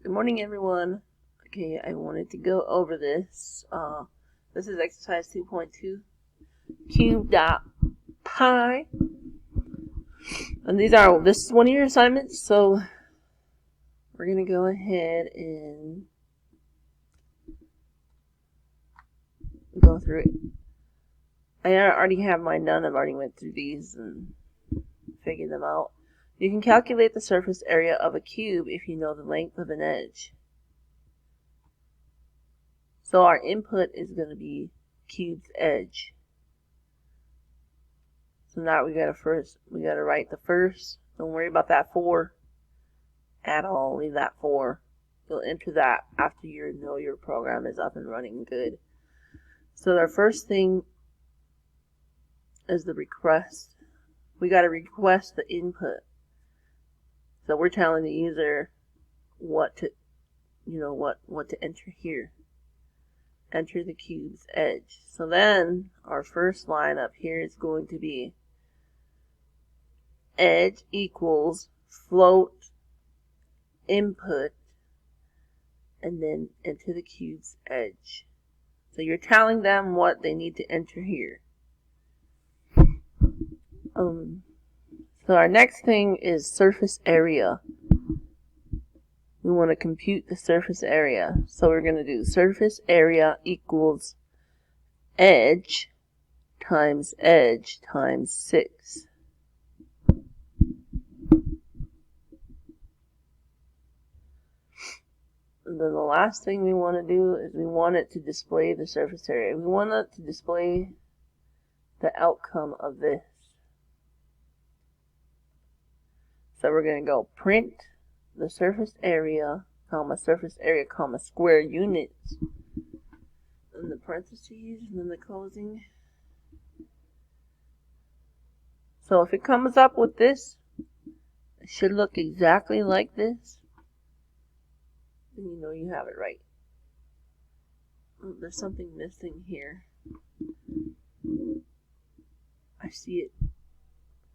Good morning, everyone. Okay, I wanted to go over this. This is exercise 2.2, cube.pi. And this is one of your assignments, so we're going to go ahead and go through it. I already have mine done. I've already went through these and figured them out. You can calculate the surface area of a cube if you know the length of an edge. So our input is going to be cube's edge. So now we gotta write the first. Don't worry about that 4 at all. Leave that 4. You'll enter that after you know your program is up and running good. So our first thing is the request. We gotta request the input. So we're telling the user what to enter here. Enter the cube's edge. So then our first line up here is going to be edge equals float input and then enter the cube's edge. So you're telling them what they need to enter here. So our next thing is surface area. We want to compute the surface area. So we're going to do surface area equals edge times 6. And then the last thing we want to do is we want it to display the surface area. We want it to display the outcome of this. So we're going to go print the surface area, square units, and the parentheses, and then the closing. So if it comes up with this, it should look exactly like this. And you know you have it right. Oh, there's something missing here. I see it.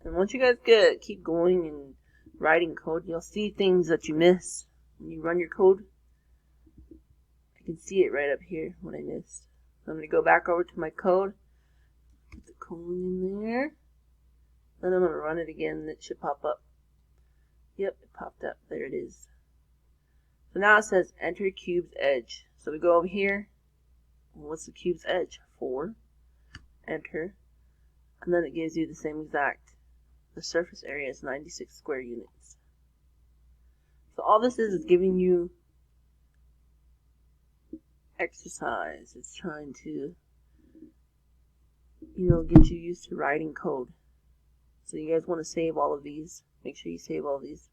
And once you guys keep going and writing code, you'll see things that you miss when you run your code. I can see it right up here, what I missed. So I'm going to go back over to my code, put the colon in there, then I'm going to run it again and it should pop up. Yep, it popped up. There it is. So now it says enter cube's edge. So we go over here. What's the cube's edge? 4. Enter. And then it gives you the same exact. The surface area is 96 square units. So all this is giving you exercise. It's trying to, get you used to writing code. So you guys want to save all of these. Make sure you save all these.